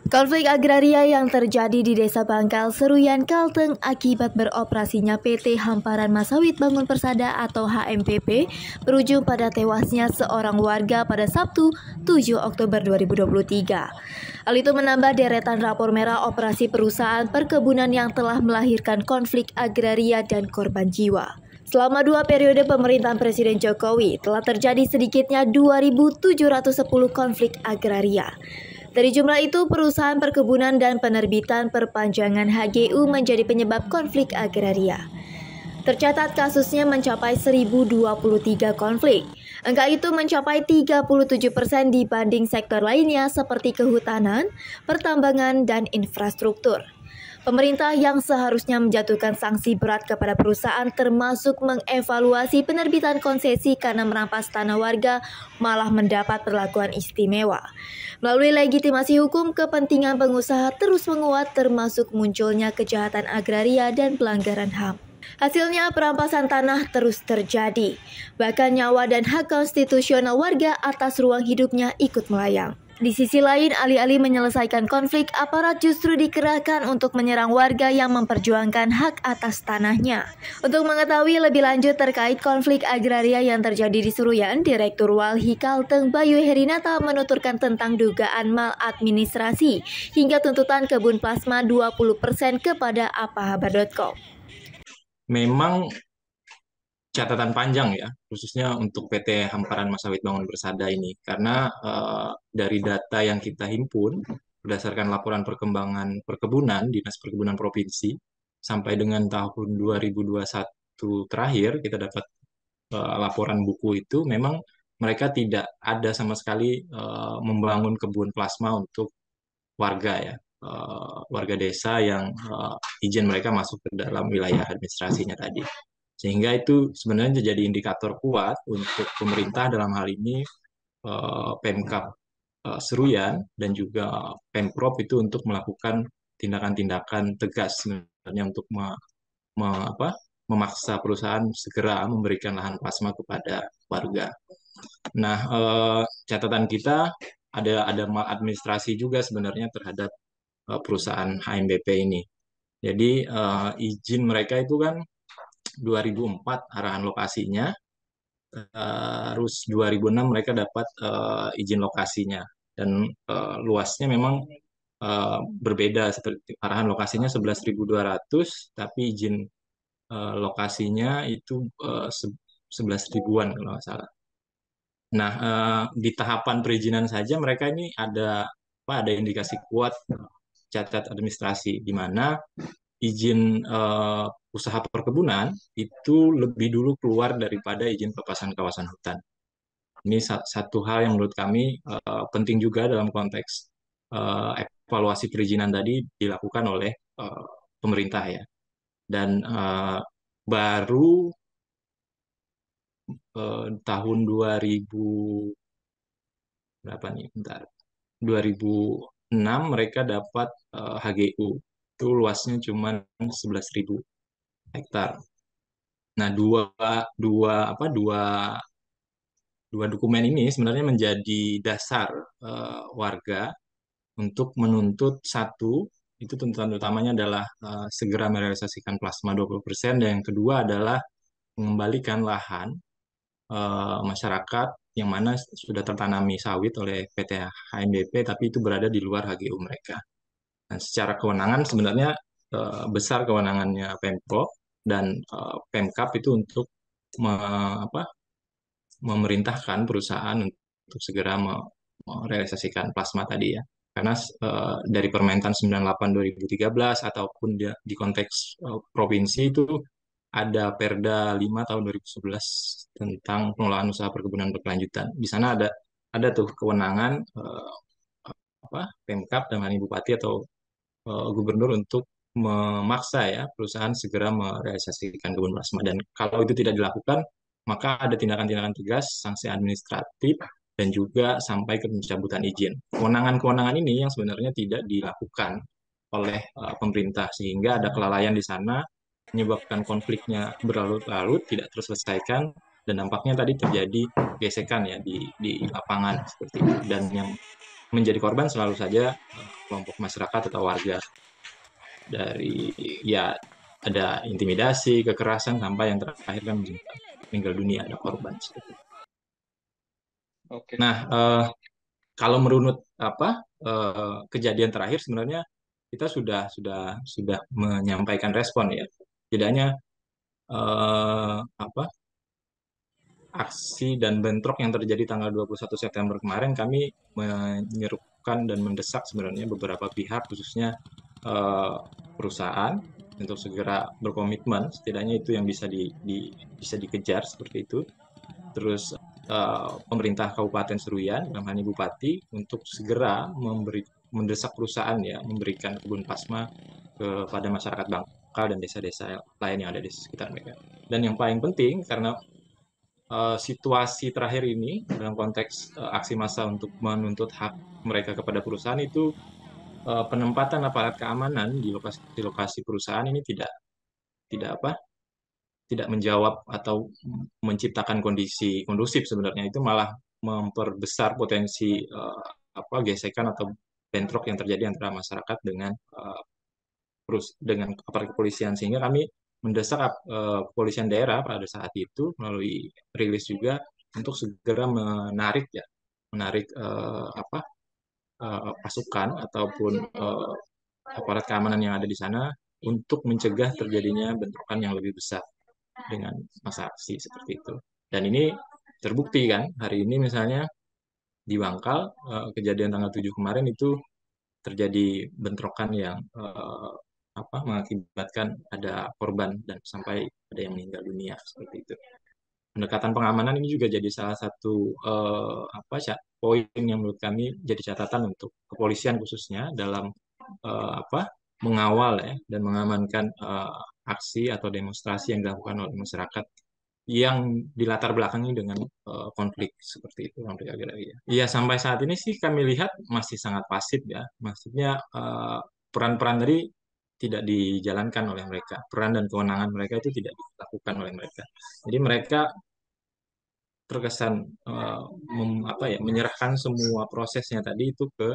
Konflik agraria yang terjadi di Desa Bangkal, Seruyan, Kalteng akibat beroperasinya PT Hamparan Masawit Bangun Persada atau HMPP berujung pada tewasnya seorang warga pada Sabtu 7 Oktober 2023. Hal itu menambah deretan rapor merah operasi perusahaan perkebunan yang telah melahirkan konflik agraria dan korban jiwa. Selama 2 periode pemerintahan Presiden Jokowi, telah terjadi sedikitnya 2.710 konflik agraria. Dari jumlah itu, perusahaan perkebunan dan penerbitan perpanjangan HGU menjadi penyebab konflik agraria. Tercatat kasusnya mencapai 1.023 konflik. Angka itu mencapai 37% dibanding sektor lainnya seperti kehutanan, pertambangan, dan infrastruktur. Pemerintah yang seharusnya menjatuhkan sanksi berat kepada perusahaan termasuk mengevaluasi penerbitan konsesi karena merampas tanah warga malah mendapat perlakuan istimewa. Melalui legitimasi hukum, kepentingan pengusaha terus menguat termasuk munculnya kejahatan agraria dan pelanggaran HAM. Hasilnya perampasan tanah terus terjadi. Bahkan nyawa dan hak konstitusional warga atas ruang hidupnya ikut melayang. Di sisi lain, alih-alih menyelesaikan konflik, aparat justru dikerahkan untuk menyerang warga yang memperjuangkan hak atas tanahnya. Untuk mengetahui lebih lanjut terkait konflik agraria yang terjadi di Seruyan, Direktur Walhi Kalteng Bayu Herinata menuturkan tentang dugaan maladministrasi hingga tuntutan kebun plasma 20% kepada apahabar.com. Memang catatan panjang ya, khususnya untuk PT Hamparan Masawit Bangun Persada ini, karena dari data yang kita himpun berdasarkan laporan perkembangan perkebunan Dinas Perkebunan Provinsi sampai dengan tahun 2021 terakhir kita dapat laporan buku itu, memang mereka tidak ada sama sekali membangun kebun plasma untuk warga ya, warga desa yang izin mereka masuk ke dalam wilayah administrasinya tadi. Sehingga itu sebenarnya jadi indikator kuat untuk pemerintah dalam hal ini Pemkab Seruyan dan juga Pemprov itu untuk melakukan tindakan-tindakan tegas sebenarnya untuk memaksa perusahaan segera memberikan lahan plasma kepada warga. Nah, catatan kita ada maladministrasi juga sebenarnya terhadap perusahaan HMBP ini. Jadi izin mereka itu kan 2004 arahan lokasinya, terus 2006 mereka dapat izin lokasinya dan luasnya memang berbeda, seperti arahan lokasinya 11.200 tapi izin lokasinya itu 11 ribuan kalau nggak salah. Nah, di tahapan perizinan saja mereka ini ada indikasi kuat cacat administrasi di mana izin usaha perkebunan itu lebih dulu keluar daripada izin pelepasan kawasan hutan. Ini satu hal yang menurut kami penting juga dalam konteks evaluasi perizinan tadi dilakukan oleh pemerintah ya. Dan baru tahun 2000 berapa nih? Bentar. 2006 mereka dapat HGU. Itu luasnya cuma 11.000 hektar. Nah, dua dokumen ini sebenarnya menjadi dasar warga untuk menuntut satu, itu tuntutan utamanya adalah segera merealisasikan plasma 20%, dan yang kedua adalah mengembalikan lahan masyarakat yang mana sudah tertanami sawit oleh PT HMBP tapi itu berada di luar HGU mereka. Nah, secara kewenangan sebenarnya besar kewenangannya Pemprov dan Pemkab itu untuk memerintahkan perusahaan untuk segera merealisasikan plasma tadi ya. Karena dari Permentan 98 2013 ataupun di konteks provinsi itu ada Perda 5 tahun 2011 tentang pengelolaan usaha perkebunan berkelanjutan. Di sana ada tuh kewenangan Pemkab dan Bupati atau gubernur untuk memaksa ya perusahaan segera merealisasikan kebun plasma, dan kalau itu tidak dilakukan maka ada tindakan-tindakan tegas, sanksi administratif, dan juga sampai ke pencabutan izin. Kewenangan-kewenangan ini yang sebenarnya tidak dilakukan oleh pemerintah, sehingga ada kelalaian di sana, menyebabkan konfliknya berlarut-larut, tidak terselesaikan, dan nampaknya tadi terjadi gesekan ya di lapangan seperti itu. Dan yang menjadi korban selalu saja kelompok masyarakat atau warga. Dari ya ada intimidasi, kekerasan, sampai yang terakhir kan meninggal dunia, ada korban seperti itu. Oke. Nah, kalau merunut kejadian terakhir, sebenarnya kita sudah menyampaikan respon ya. Tidaknya aksi dan bentrok yang terjadi tanggal 21 September kemarin, kami menyerukan dan mendesak sebenarnya beberapa pihak, khususnya perusahaan, untuk segera berkomitmen. Setidaknya itu yang bisa dikejar seperti itu. Terus pemerintah Kabupaten Seruyan, dalam hal ini Bupati, untuk segera mendesak perusahaan ya memberikan kebun pasma kepada masyarakat Bangkal dan desa-desa lain yang ada di sekitar mereka. Dan yang paling penting, karena situasi terakhir ini dalam konteks aksi massa untuk menuntut hak mereka kepada perusahaan itu, penempatan aparat keamanan di lokasi perusahaan ini tidak menjawab atau menciptakan kondisi kondusif. Sebenarnya itu malah memperbesar potensi gesekan atau bentrok yang terjadi antara masyarakat dengan aparat kepolisian, sehingga kami mendesak kepolisian daerah pada saat itu melalui rilis juga untuk segera menarik pasukan ataupun aparat keamanan yang ada di sana untuk mencegah terjadinya bentrokan yang lebih besar dengan masa aksi seperti itu. Dan ini terbukti kan, hari ini misalnya di Bangkal, kejadian tanggal 7 kemarin itu terjadi bentrokan yang mengakibatkan ada korban dan sampai ada yang meninggal dunia seperti itu. Pendekatan pengamanan ini juga jadi salah satu poin yang menurut kami jadi catatan untuk kepolisian, khususnya dalam mengawal ya dan mengamankan aksi atau demonstrasi yang dilakukan oleh masyarakat yang dilatar belakangi dengan konflik seperti itu, konflik agraria. Ya, sampai saat ini sih kami lihat masih sangat pasif ya. Maksudnya peran-peran tadi tidak dijalankan oleh mereka. Peran dan kewenangan mereka itu tidak dilakukan oleh mereka. Jadi mereka terkesan menyerahkan semua prosesnya tadi itu ke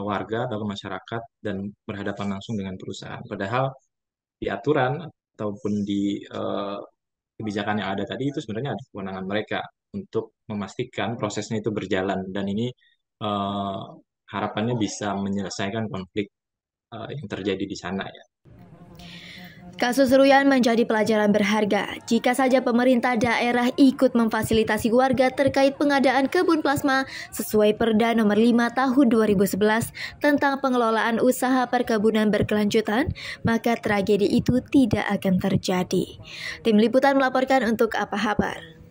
warga atau ke masyarakat dan berhadapan langsung dengan perusahaan. Padahal di aturan ataupun di kebijakan yang ada tadi itu sebenarnya ada kewenangan mereka untuk memastikan prosesnya itu berjalan, dan ini harapannya bisa menyelesaikan konflik yang terjadi di sana ya. Kasus Seruyan menjadi pelajaran berharga jika saja pemerintah daerah ikut memfasilitasi warga terkait pengadaan kebun plasma sesuai Perda Nomor 5 Tahun 2011 tentang pengelolaan usaha perkebunan berkelanjutan, maka tragedi itu tidak akan terjadi. Tim Liputan melaporkan untuk Apa Kabar.